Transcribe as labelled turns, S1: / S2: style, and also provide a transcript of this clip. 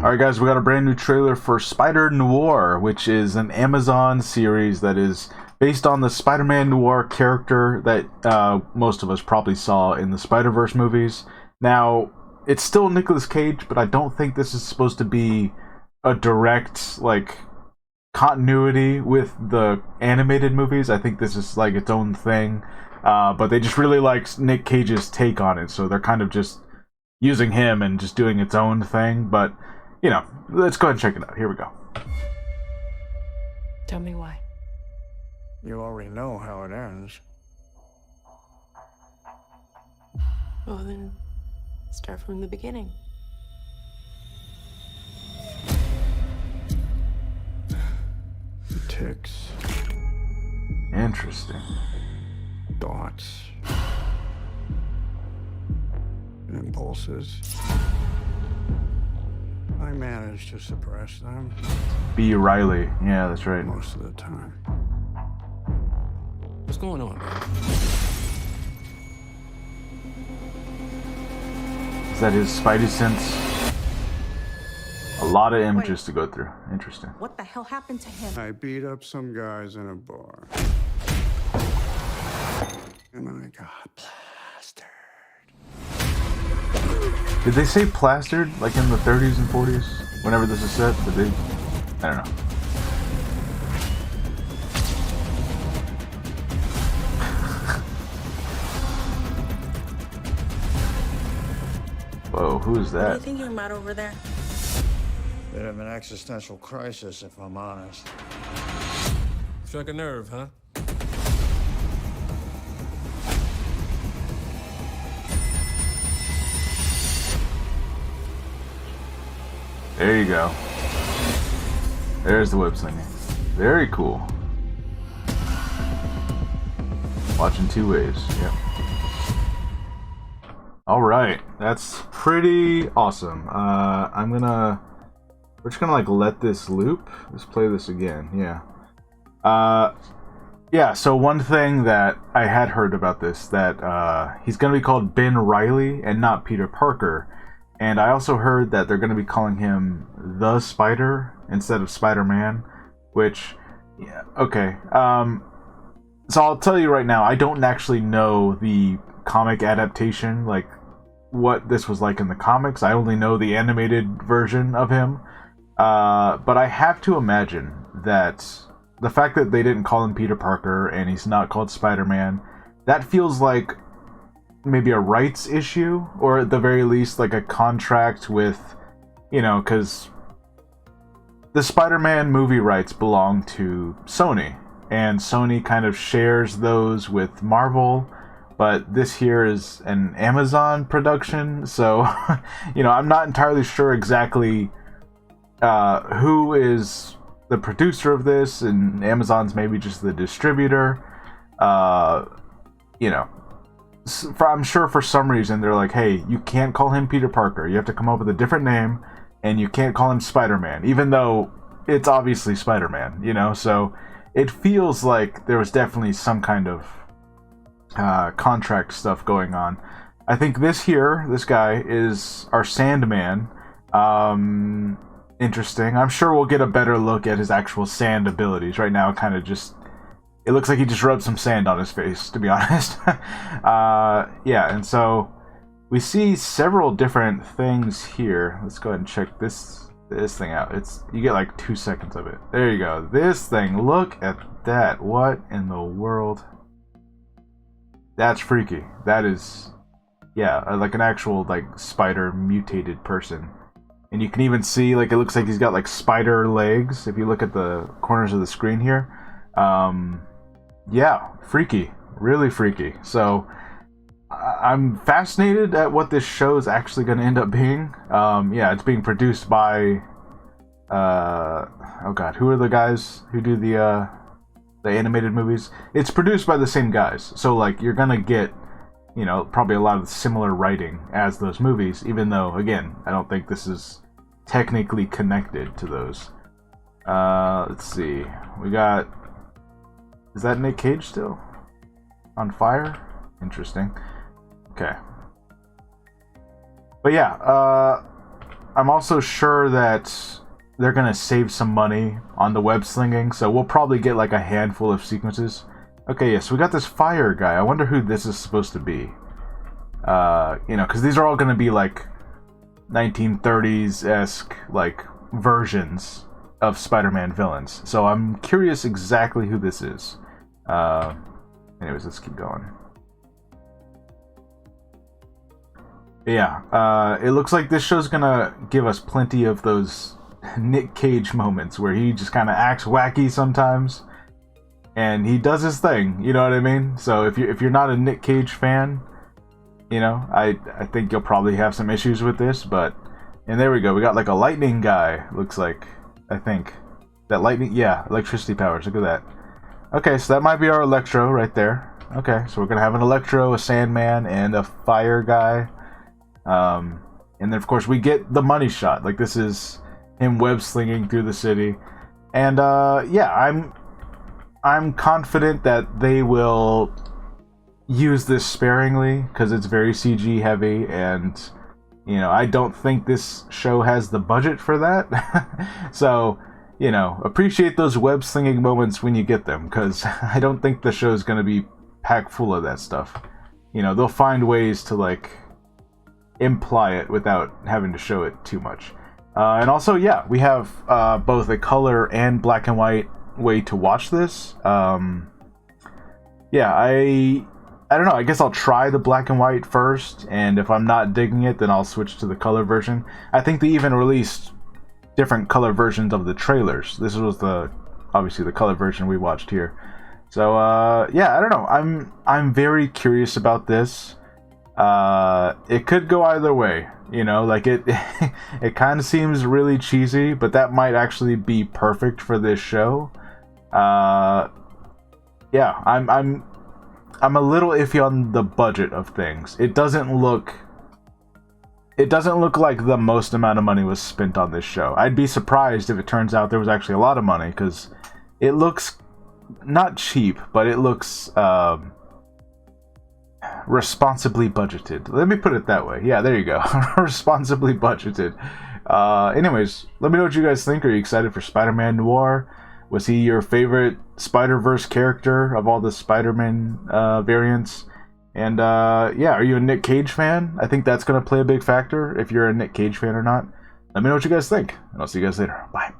S1: Alright guys, we got a brand new trailer for Spider-Noir, which is an Amazon series that is based on the Spider-Man Noir character that most of us probably saw in the Spider-Verse movies. Now, it's still Nicolas Cage, but I don't think this is supposed to be a direct, like, continuity with the animated movies. I think this is, like, its own thing. But they just really like Nick Cage's take on it, so they're kind of just using him and just doing its own thing. But, you know, let's go ahead and check it out. Here we go.
S2: Tell me why.
S3: You already know how it ends.
S2: Well, then, start from the beginning.
S3: Ticks,
S1: Interesting.
S3: thoughts, impulses. I manage to suppress them
S1: B. Riley. Yeah, that's right.
S3: most of the time.
S4: What's going on, man?
S1: Is that his Spidey sense? A lot of images to go through. Interesting.
S5: What the hell happened to him?
S3: I beat up some guys in a bar. And I got plastered.
S1: Did they say plastered, like in the 30s and 40s? Whenever this is set? Did they? I don't know. Whoa, who is
S5: What are you
S1: that?
S5: thinking about over there?
S3: Bit of an existential crisis, if I'm honest.
S4: Struck a nerve, huh?
S1: There you go. There's the whip slinging. Very cool. Watching two ways. Yep. Alright, that's pretty awesome. We're just gonna like let this loop. Let's play this again, yeah. Yeah, so one thing that I had heard about this, that he's gonna be called Ben Reilly and not Peter Parker. And I also heard that they're gonna be calling him the Spider instead of Spider-Man, which, yeah, okay. So I'll tell you right now, I don't actually know the comic adaptation, like what this was like in the comics. I only know the animated version of him. But I have to imagine that the fact that they didn't call him Peter Parker and he's not called Spider-Man, that feels like maybe a rights issue, or at the very least like a contract with, you know, because the Spider-Man movie rights belong to Sony, and Sony kind of shares those with Marvel, but this here is an Amazon production, so you know, I'm not entirely sure exactly who is the producer of this, and Amazon's maybe just the distributor. You know, I'm sure for some reason they're like, hey, you can't call him Peter Parker, you have to come up with a different name, and you can't call him Spider-Man, even though it's obviously Spider-Man, you know. So it feels like there was definitely some kind of contract stuff going on. I think this guy is our Sandman. Interesting. I'm sure we'll get a better look at his actual sand abilities. Right now, kind of just, it looks like he just rubbed some sand on his face, to be honest. Yeah, and so we see several different things here. Let's go ahead and check this thing out. You get like 2 seconds of it. There you go. This thing, look at that. What in the world? That's freaky. That is, yeah, like an actual like spider mutated person. And you can even see, like, it looks like he's got like spider legs if you look at the corners of the screen here. Yeah, freaky, really freaky. So I'm fascinated at what this show is actually going to end up being. Yeah, it's being produced by oh god, who are the guys who do the animated movies? It's produced by the same guys, so like you're gonna get, you know, probably a lot of similar writing as those movies, even though, again, I don't think this is technically connected to those. Let's see, we got, is that Nick Cage still on fire? Interesting. Okay, But yeah, I'm also sure that they're going to save some money on the web slinging, so we'll probably get like a handful of sequences. Okay, yeah, so we got this fire guy. I wonder who this is supposed to be. You know, because these are all going to be like 1930s-esque like versions of Spider-Man villains. So I'm curious exactly who this is. Anyways, let's keep going. Yeah, it looks like this show's gonna give us plenty of those Nick Cage moments where he just kind of acts wacky sometimes, and he does his thing. You know what I mean? So if you're not a Nick Cage fan, you know, I think you'll probably have some issues with this. But and there we go. We got like a lightning guy. Looks like, I think that lightning. Yeah, electricity powers. Look at that. Okay, so that might be our Electro right there. Okay, so we're gonna have an Electro, a Sandman, and a fire guy. And then of course we get the money shot. Like this is him web slinging through the city, and yeah, I'm confident that they will use this sparingly because it's very CG heavy, and you know I don't think this show has the budget for that. So you know, appreciate those web slinging moments when you get them, because I don't think the show is going to be packed full of that stuff. You know, they'll find ways to like imply it without having to show it too much. And also, yeah, we have both a color and black and white way to watch this. Yeah, I don't know. I guess I'll try the black and white first, and if I'm not digging it, then I'll switch to the color version. I think they even released different color versions of the trailers. This was obviously the color version we watched here. So yeah, I don't know. I'm very curious about this. It could go either way, you know, like it kind of seems really cheesy, but that might actually be perfect for this show. Yeah, I'm a little iffy on the budget of things. It doesn't look like the most amount of money was spent on this show. I'd be surprised if it turns out there was actually a lot of money, because it looks not cheap, but it looks responsibly budgeted. Let me put it that way. Yeah, there you go. Responsibly budgeted. Anyways, let me know what you guys think. Are you excited for Spider-Man Noir? Was he your favorite Spider-Verse character of all the Spider-Man variants? And yeah, are you a Nick Cage fan? I think that's going to play a big factor if you're a Nick Cage fan or not. Let me know what you guys think, and I'll see you guys later. Bye.